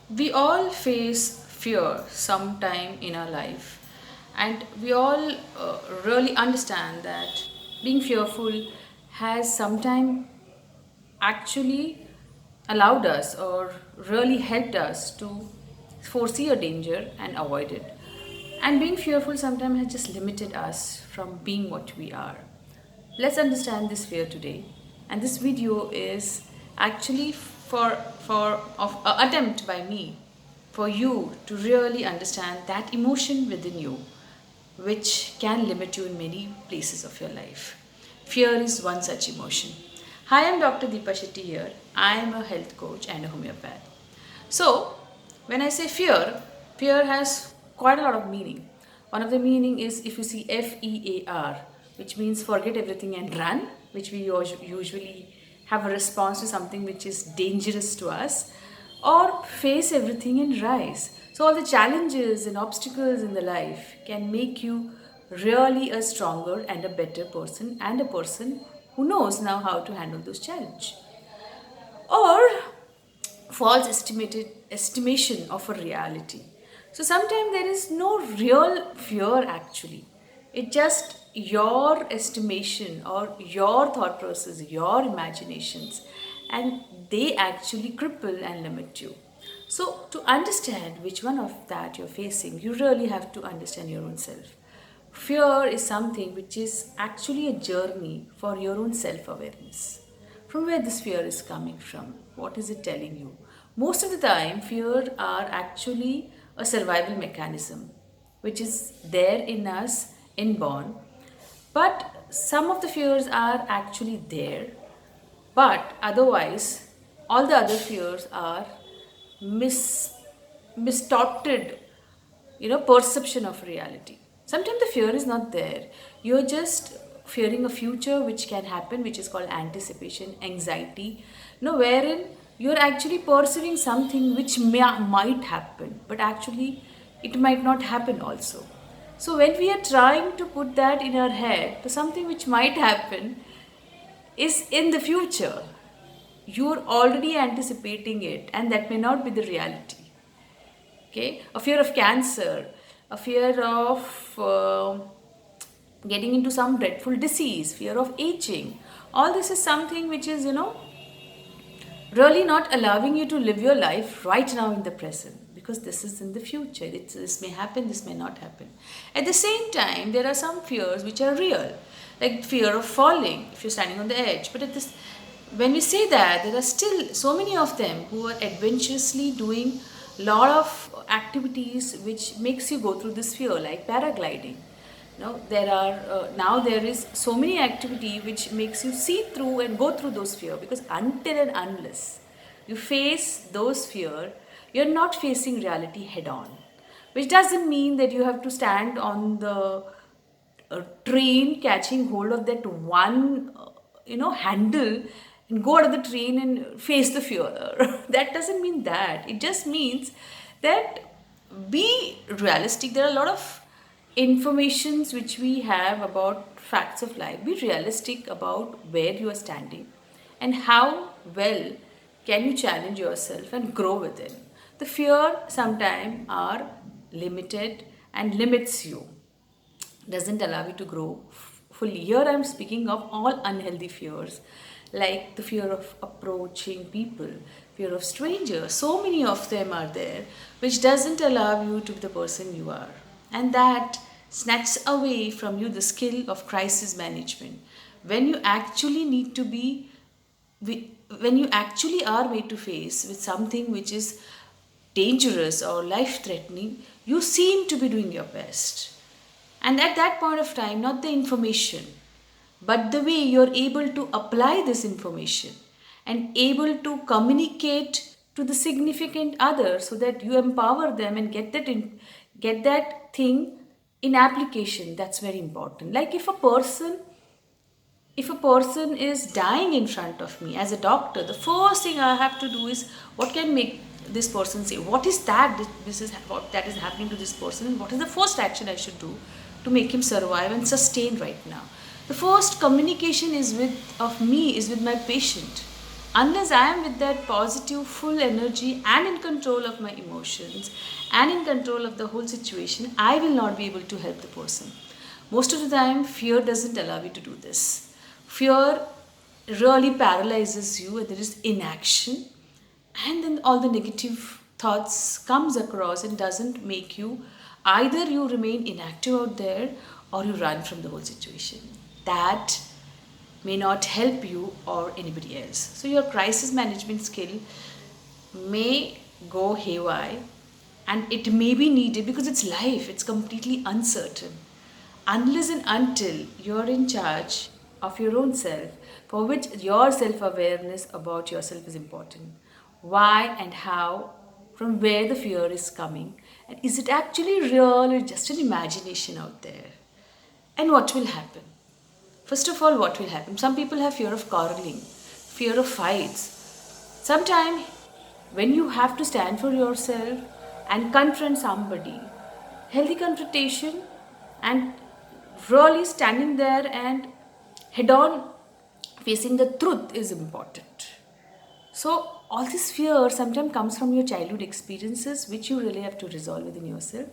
We all face fear sometime in our life, and we all really understand that being fearful has sometime actually allowed us or really helped us to foresee a danger and avoid it. And being fearful sometimes has just limited us from being what we are. Let's understand this fear today. And this video is actually for of attempt by me for you to really understand that emotion within you which can limit you in many places of your life. Fear is one such emotion. Hi, I'm Dr. Deepa Shetty here. I am a health coach and a homeopath. So, when I say fear, fear has quite a lot of meaning. One of the meaning is if you see FEAR, which means forget everything and run, which we usually have a response to something which is dangerous to us, or face everything and rise. So all the challenges and obstacles in the life can make you really a stronger and a better person and a person who knows now how to handle those challenges. Or false estimated estimation of a reality. So sometimes there is no real fear actually. It just your estimation or your thought process, your imaginations, and they actually cripple and limit you. So to understand which one of that you're facing, you really have to understand your own self. Fear is something which is actually a journey for your own self awareness. From where this fear is coming from? What is it telling you? Most of the time, fear are actually a survival mechanism which is there in us inborn. But some of the fears are actually there, but otherwise, all the other fears are mis- mistorted perception of reality. Sometimes the fear is not there, you're just fearing a future which can happen, which is called anticipation anxiety, wherein you're actually perceiving something which might happen, but actually it might not happen also. So when we are trying to put that in our head to something which might happen is in the future, you're already anticipating it, and that may not be the reality. Okay, a fear of cancer, a fear of getting into some dreadful disease, fear of aging. All this is something which is, really not allowing you to live your life right now in the present, because this is in the future. This may happen, this may not happen. At the same time, there are some fears which are real, like fear of falling if you're standing on the edge. But when we say that, there are still so many of them who are adventurously doing a lot of activities which makes you go through this fear, like paragliding. There are now there is so many activity which makes you see through and go through those fear, because until and unless you face those fear, you're not facing reality head on, which doesn't mean that you have to stand on the train catching hold of that one handle and go out of the train and face the fear. That doesn't mean that. It just means that be realistic. There are a lot of informations which we have about facts of life. Be realistic about where you are standing and how well can you challenge yourself and grow within. The fear sometimes are limited and limits you, doesn't allow you to grow fully. Here I'm speaking of all unhealthy fears, like the fear of approaching people, fear of strangers. So many of them are there, which doesn't allow you to be the person you are. And that snatches away from you the skill of crisis management. When you actually need to be, when you actually are made to face with something which is dangerous or life threatening, you seem to be doing your best. And at that point of time, not the information, but the way you're able to apply this information and able to communicate to the significant other so that you empower them and get that thing in application. That's very important. Like if a person is dying in front of me as a doctor, the first thing I have to do is what can make this person say, what is that this is what that is happening to this person, and what is the first action I should do to make him survive and sustain right now. The first communication is with of me is with my patient. Unless I am with that positive, full energy and in control of my emotions and in control of the whole situation, I will not be able to help the person. Most of the time, fear doesn't allow you to do this. Fear really paralyzes you and there is inaction, and then all the negative thoughts comes across and doesn't make you, either you remain inactive out there or you run from the whole situation. That may not help you or anybody else. So your crisis management skill may go haywire, and it may be needed because it's life, it's completely uncertain. Unless and until you're in charge of your own self, for which your self awareness about yourself is important. Why and how, from where the fear is coming, and is it actually real or just an imagination out there? And what will happen? First of all, what will happen? Some people have fear of quarreling, fear of fights. Sometimes, when you have to stand for yourself and confront somebody, healthy confrontation and really standing there and head on facing the truth is important. So, all this fear sometimes comes from your childhood experiences, which you really have to resolve within yourself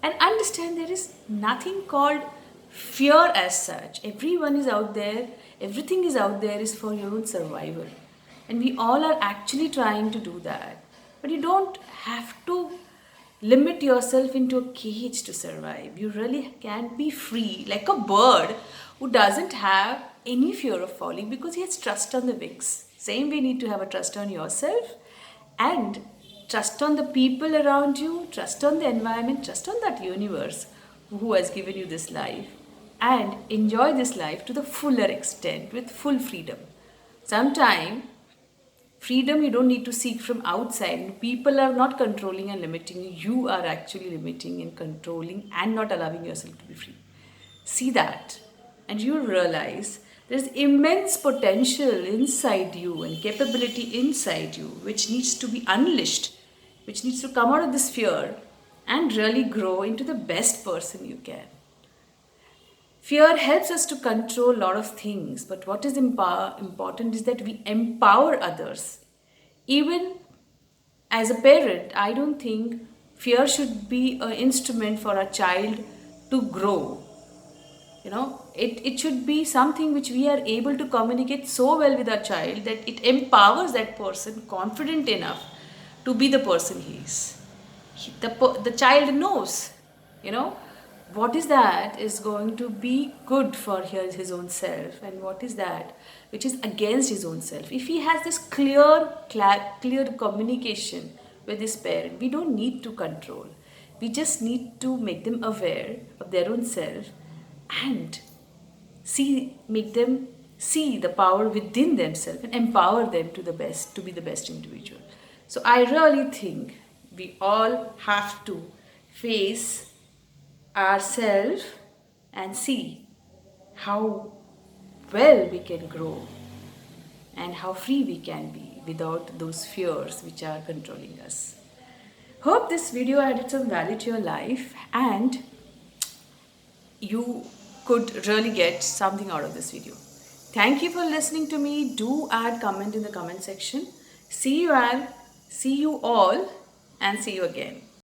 and understand there is nothing called fear as such. Everyone is out there, everything is out there is for your own survival. And we all are actually trying to do that. But you don't have to limit yourself into a cage to survive. You really can be free, like a bird who doesn't have any fear of falling because he has trust on the wings. Same way, you need to have a trust on yourself and trust on the people around you, trust on the environment, trust on that universe who has given you this life, and enjoy this life to the fuller extent with full freedom. Sometimes freedom you don't need to seek from outside. People are not controlling and limiting you. You are actually limiting and controlling and not allowing yourself to be free. See that, and you realize there's immense potential inside you and capability inside you which needs to be unleashed, which needs to come out of this fear and really grow into the best person you can. Fear helps us to control a lot of things, but what is important is that we empower others. Even as a parent, I don't think fear should be an instrument for a child to grow. It should be something which we are able to communicate so well with our child that it empowers that person confident enough to be the person he is. The child knows, you know, what is that is going to be good for his own self and what is that which is against his own self. If he has this clear communication with his parent, we don't need to control. We just need to make them aware of their own self and make them see the power within themselves and empower them to be the best individual. So I really think we all have to face ourselves and see how well we can grow and how free we can be without those fears which are controlling us. Hope this video added some value to your life and you could really get something out of this video. Thank you for listening to me. Do add comment in the comment section. See you all and see you again.